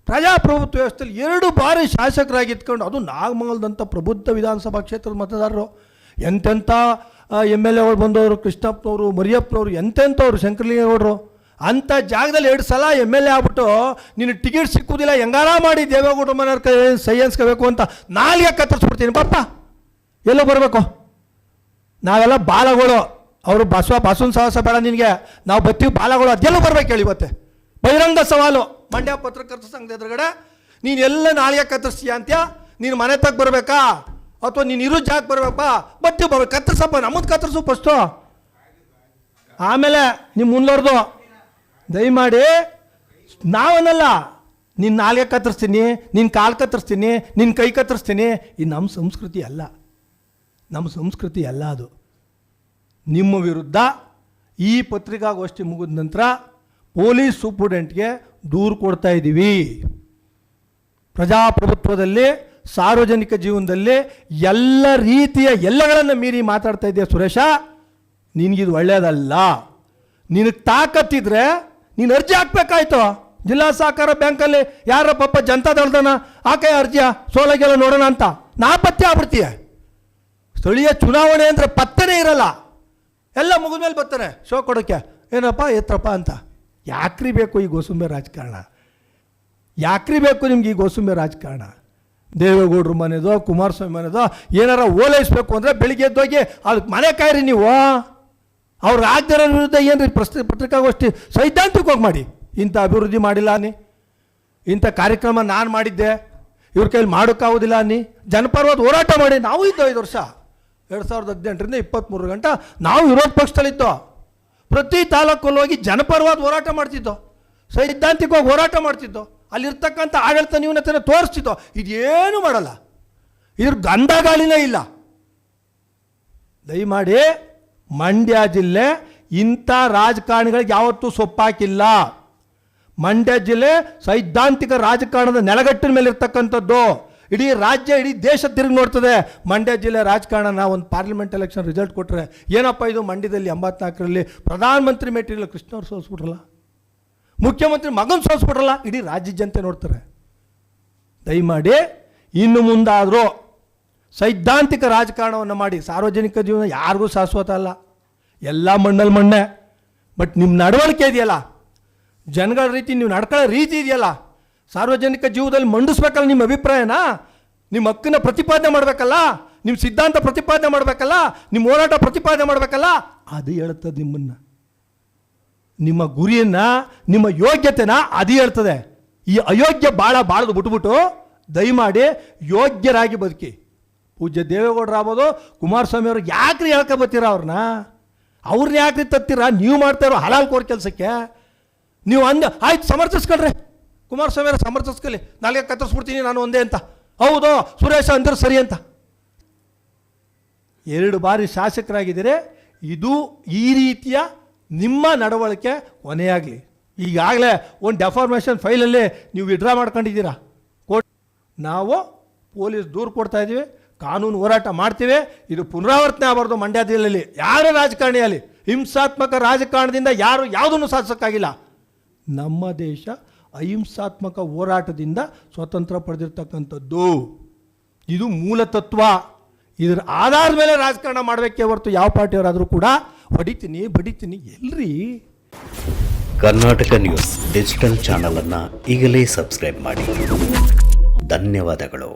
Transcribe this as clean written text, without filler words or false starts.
ಪ್ರಜಾಪ್ರಭುತ್ವ ವ್ಯವಸ್ಥೆಯಲ್ಲಿ 2 ಬಾರಿ ಶಾಸಕರಾಗಿದ್ಕೊಂಡು, ಅದು ನಾಗಮಂಗಲದಂಥ ಪ್ರಬುದ್ಧ ವಿಧಾನಸಭಾ ಕ್ಷೇತ್ರದ ಮತದಾರರು, ಎಂತೆಂಥ MLA ಗಳು ಬಂದವರು, ಕೃಷ್ಣಪ್ಪನವರು, ಮರಿಯಪ್ಪನವರು, ಎಂತೆಂಥವ್ರು, ಶಂಕರಲಿಂಗೇಗೌಡರು, ಅಂಥ ಜಾಗದಲ್ಲಿ 2 ಸಲ MLA ಆಗ್ಬಿಟ್ಟು ನೀನು ಟಿಕೆಟ್ ಸಿಕ್ಕುವುದಿಲ್ಲ, ಹೆಂಗಾರ ಮಾಡಿ ದೇವೇಗೌಡರ ಮನೆಯವ್ರ ಕೈ ಸೈಯನ್ಸ್ಕೋಬೇಕು ಅಂತ ನಾಲಿಗೆ ಕತ್ತರಿಸ್ಬಿಡ್ತೀನಿ. ಪಾಪ ಎಲ್ಲೋ ಬರಬೇಕು, ನಾವೆಲ್ಲ ಬಾಲಗಳು, ಅವರು ಬಸವನ ಸಾಹಸ ಬೇಡ ನಿನಗೆ, ನಾವು ಬತ್ತೀವಿ ಬಾಲಗಳು, ಅದೆಲ್ಲೂ ಬರ್ಬೇಕು ಹೇಳಿ. ಇವತ್ತೆ ಬಹಿರಂಗ ಸವಾಲು ಮಂಡ್ಯ ಪತ್ರಕರ್ತ ಸಂಘದ ಎದುರುಗಡೆ, ನೀನು ಎಲ್ಲ ನಾಲಿಗೆ ಕತ್ತರಿಸ್ತೀಯ ಅಂತ್ಯ, ನೀನು ಮನೆ ತಗ ಬರಬೇಕಾ ಅಥವಾ ನೀನು ಇರೋ ಜಾಗಕ್ಕೆ ಬರಬೇಕಾ, ಬತ್ತೀವಿ ಬರ್ಬೇಕು, ಕತ್ತರಿಸಪ್ಪ, ನಮ್ಮದು ಕತ್ತರಿಸು ಫಸ್ಟು, ಆಮೇಲೆ ನಿಮ್ಮ ಮುಂದೋರ್ದು. ದಯಮಾಡಿ ನಾವನ್ನಲ್ಲ, ನಿನ್ನ ನಾಲಿಗೆ ಕತ್ತರಿಸ್ತೀನಿ, ನಿನ್ನ ಕಾಲು ಕತ್ತರಿಸ್ತೀನಿ, ನಿನ್ನ ಕೈ ಕತ್ತರಿಸ್ತೀನಿ. ಇದು ನಮ್ಮ ಸಂಸ್ಕೃತಿ ಅಲ್ಲ, ನಮ್ಮ ಸಂಸ್ಕೃತಿ ಅಲ್ಲ ಅದು. ನಿಮ್ಮ ವಿರುದ್ಧ ಈ ಪತ್ರಿಕಾಗೋಷ್ಠಿ ಮುಗಿದ ನಂತರ ಪೊಲೀಸ್ ಸೂಪರಿಂಟೆಂಡೆಂಟ್ಗೆ ದೂರು ಕೊಡ್ತಾ ಇದ್ದೀವಿ. ಪ್ರಜಾಪ್ರಭುತ್ವದಲ್ಲಿ, ಸಾರ್ವಜನಿಕ ಜೀವನದಲ್ಲಿ ಎಲ್ಲ ರೀತಿಯ ಎಲ್ಲಗಳನ್ನು ಮೀರಿ ಮಾತಾಡ್ತಾ ಇದೆಯಾ ಸುರೇಶ, ನಿನಗಿದು ಒಳ್ಳೆಯದಲ್ಲ. ನಿನಗೆ ತಾಕತ್ತಿದ್ರೆ ನೀನು ಅರ್ಜಿ ಹಾಕ್ಬೇಕಾಯ್ತು. ಜಿಲ್ಲಾ ಸಹಕಾರ ಬ್ಯಾಂಕಲ್ಲಿ ಯಾರ ಪಾಪ ಜನತಾದಳದನ ಆಕೆ ಅರ್ಜಿಯ ಸೋಲಾಗೆಲ್ಲ ನೋಡೋಣ ಅಂತ ನಾಪತ್ತೆ ಆಗ್ಬಿಡ್ತೀಯ. ಸ್ಥಳೀಯ ಚುನಾವಣೆ ಅಂದರೆ ಪತ್ತನೇ ಇರಲ್ಲ, ಎಲ್ಲ ಮುಗಿದ ಮೇಲೆ ಬರ್ತಾರೆ ಶೋ ಕೊಡೋಕ್ಕೆ, ಏನಪ್ಪ ಎತ್ತರಪ್ಪ ಅಂತ. ಯಾಕ್ರಿ ಬೇಕು ಈ ಗೋಸುಂಬೆ ರಾಜಕಾರಣ? ಯಾಕ್ರಿ ಬೇಕು ನಿಮ್ಗೆ ಈ ಗೋಸುಂಬೆ ರಾಜಕಾರಣ? ದೇವೇಗೌಡರು ಮನೆದೋ ಕುಮಾರಸ್ವಾಮಿ ಮನೆದೋ ಏನಾರ ಓಲೈಸಬೇಕು ಅಂದರೆ ಬೆಳಿಗ್ಗೆ ಎದ್ದೋಗಿ ಅದಕ್ಕೆ ಮನೆ ಕಾಯ್ರಿ ನೀವು. ಅವ್ರು ರಾಜ್ಯದ ವಿರುದ್ಧ ಏನು ರೀ ಪತ್ರಿಕಾಗೋಷ್ಠಿ ಸೈದ್ಧಾಂತಿಕವಾಗಿ ಮಾಡಿ, ಇಂಥ ಅಭಿವೃದ್ಧಿ ಮಾಡಿಲ್ಲ ಅನ್ನಿ, ಇಂಥ ಕಾರ್ಯಕ್ರಮ ನಾನು ಮಾಡಿದ್ದೆ, ಇವ್ರ ಕೈಲಿ ಮಾಡೋಕ್ಕಾಗೋದಿಲ್ಲ ಅನ್ನಿ, ಜನಪರವಾದ ಹೋರಾಟ ಮಾಡಿ. ನಾವು ಇದ್ದೋ 5 ವರ್ಷ 2018ರಿಂದ 23 ಗಂಟೆ ನಾವು ವಿರೋಧ ಪಕ್ಷದಲ್ಲಿದ್ದೋ. ಪ್ರತಿ ತಾಲೂಕಲ್ಲಿ ಹೋಗಿ ಜನಪರವಾದ ಹೋರಾಟ ಮಾಡ್ತಿದ್ದೋ, ಸೈದ್ಧಾಂತಿಕವಾಗಿ ಹೋರಾಟ ಮಾಡ್ತಿದ್ದೋ, ಅಲ್ಲಿರ್ತಕ್ಕಂಥ ಆಡಳಿತ ನ್ಯೂನತೆಯನ್ನು ತೋರಿಸ್ತಿದ್ದೋ. ಇದೇನು ಮಾಡಲ್ಲ, ಇದ್ರ ಗಂಧಗಾಳಿನೇ ಇಲ್ಲ. ದಯಮಾಡಿ ಮಂಡ್ಯ ಜಿಲ್ಲೆ ಇಂಥ ರಾಜಕಾರಣಿಗಳಿಗೆ ಯಾವತ್ತೂ ಸೊಪ್ಪಾಕಿಲ್ಲ. ಮಂಡ್ಯ ಜಿಲ್ಲೆ ಸೈದ್ಧಾಂತಿಕ ರಾಜಕಾರಣದ ನೆಲಗಟ್ಟಿನ ಮೇಲೆ ಇರ್ತಕ್ಕಂಥದ್ದು. ಇಡೀ ರಾಜ್ಯ, ಇಡೀ ದೇಶ ತಿರುಗಿ ನೋಡ್ತದೆ ಮಂಡ್ಯ ಜಿಲ್ಲೆ ರಾಜಕಾರಣನ. ಒಂದು ಪಾರ್ಲಿಮೆಂಟ್ ಎಲೆಕ್ಷನ್ ರಿಸಲ್ಟ್ ಕೊಟ್ಟರೆ ಏನಪ್ಪ ಇದು, ಮಂಡ್ಯದಲ್ಲಿ 84ರಲ್ಲಿ ಪ್ರಧಾನಮಂತ್ರಿ ಮೆಟೀರಿಯಲ್ ಕೃಷ್ಣವ್ರು ಸೋಲ್ಸ್ಬಿಟ್ರಲ್ಲ, ಮುಖ್ಯಮಂತ್ರಿ ಮಗನ ಸೋಲ್ಸ್ಬಿಟ್ರಲ್ಲ, ಇಡೀ ರಾಜ್ಯ ಜನತೆ ನೋಡ್ತಾರೆ. ದಯಮಾಡಿ ಇನ್ನು ಮುಂದಾದರೂ ಸೈದ್ಧಾಂತಿಕ ರಾಜಕಾರಣವನ್ನು ಮಾಡಿ. ಸಾರ್ವಜನಿಕ ಜೀವನ ಯಾರಿಗೂ ಶಾಶ್ವತ ಅಲ್ಲ, ಎಲ್ಲ ಮಣ್ಣಲ್ಲಿ ಮಣ್ಣೆ. ಬಟ್ ನಿಮ್ಮ ನಡವಳಿಕೆ ಇದೆಯಲ್ಲ, ಜನಗಳ ರೀತಿ ನೀವು ನಡ್ಕೊಳ್ಳೋ ರೀತಿ ಇದೆಯಲ್ಲ, ಸಾರ್ವಜನಿಕ ಜೀವನದಲ್ಲಿ ಮಂಡಿಸ್ಬೇಕಲ್ಲ ನಿಮ್ಮ ಅಭಿಪ್ರಾಯನ, ನಿಮ್ಮ ಹಕ್ಕನ್ನು ಪ್ರತಿಪಾದನೆ ಮಾಡಬೇಕಲ್ಲ, ನಿಮ್ಮ ಸಿದ್ಧಾಂತ ಪ್ರತಿಪಾದನೆ ಮಾಡಬೇಕಲ್ಲ, ನಿಮ್ಮ ಹೋರಾಟ ಪ್ರತಿಪಾದನೆ ಮಾಡಬೇಕಲ್ಲ. ಅದು ಹೇಳ್ತದೆ ನಿಮ್ಮನ್ನು, ನಿಮ್ಮ ಗುರಿಯನ್ನು, ನಿಮ್ಮ ಯೋಗ್ಯತೆನ ಅದು ಹೇಳ್ತದೆ. ಈ ಅಯೋಗ್ಯ ಬಾಳದು ಬಿಟ್ಬಿಟ್ಟು ದಯಮಾಡಿ ಯೋಗ್ಯರಾಗಿ ಬದುಕಿ. ಪೂಜ್ಯ ದೇವೇಗೌಡರು ಆಗ್ಬೋದು, ಕುಮಾರಸ್ವಾಮಿ ಅವ್ರಿಗೆ ಯಾಕ್ರಿ ಹೇಳ್ಕೊಬತ್ತೀರ ಅವ್ರನ್ನ ಯಾಕ್ರಿ ತತ್ತೀರ? ನೀವು ಮಾಡ್ತಾ ಇರೋ ಹಲಾಲ್ ಕೋರ್ ಕೆಲಸಕ್ಕೆ ನೀವು ಆಯ್ತು ಸಮರ್ಥಿಸ್ಕೊಳ್ರಿ, ಕುಮಾರಸ್ವಾಮಿ ಅವ್ರ ಸಮರ್ಥಿಸ್ಕೊಳ್ಳಿ, ನಾಲ್ಗೆ ಕತ್ತರಿಸ್ಬಿಡ್ತೀನಿ ನಾನು ಒಂದೇ ಅಂತ. ಹೌದು ಸುರೇಶ ಅಂದ್ರೆ ಸರಿ ಅಂತ. 2 ಬಾರಿ ಶಾಸಕರಾಗಿದ್ದೀರಿ, ಇದು ಈ ರೀತಿಯ ನಿಮ್ಮ ನಡವಳಿಕೆ ಕೊನೆಯಾಗಲಿ. ಈಗಾಗಲೇ ಒಂದು ಡೆಫಾರ್ಮೇಷನ್ ಫೈಲಲ್ಲಿ ನೀವು ವಿಡ್ರಾ ಮಾಡ್ಕೊಂಡಿದ್ದೀರಾ. ನಾವು ಪೊಲೀಸ್ ದೂರು ಕೊಡ್ತಾ ಇದ್ದೀವಿ, ಕಾನೂನು ಹೋರಾಟ ಮಾಡ್ತೀವಿ. ಇದು ಪುನರಾವರ್ತನೆ ಆಗಬಾರ್ದು ಮಂಡ್ಯ ಜಿಲ್ಲೆಯಲ್ಲಿ. ಯಾರೇ ರಾಜಕಾರಣಿಯಲ್ಲಿ ಹಿಂಸಾತ್ಮಕ ರಾಜಕಾರಣದಿಂದ ಯಾರು ಯಾವುದನ್ನು ಸಾಧಿಸೋಕ್ಕಾಗಿಲ್ಲ. ನಮ್ಮ ದೇಶ ಅಹಿಂಸಾತ್ಮಕ ಹೋರಾಟದಿಂದ ಸ್ವತಂತ್ರ ಪಡೆದಿರ್ತಕ್ಕಂಥದ್ದು. ಇದು ಮೂಲ ತತ್ವ. ಇದರ ಆಧಾರದ ಮೇಲೆ ರಾಜಕಾರಣ ಮಾಡಬೇಕೇ ಹೊರತು ಯಾವ ಪಾರ್ಟಿಯವರಾದರೂ ಕೂಡ ಹೊಡಿತೀನಿ ಬಡಿತೀನಿ ಎಲ್ರಿ. ಕರ್ನಾಟಕ ನ್ಯೂಸ್ ಡಿಜಿಟಲ್ ಚಾನಲನ್ನು ಈಗಲೇ ಸಬ್ಸ್ಕ್ರೈಬ್ ಮಾಡಿ. ಧನ್ಯವಾದಗಳು.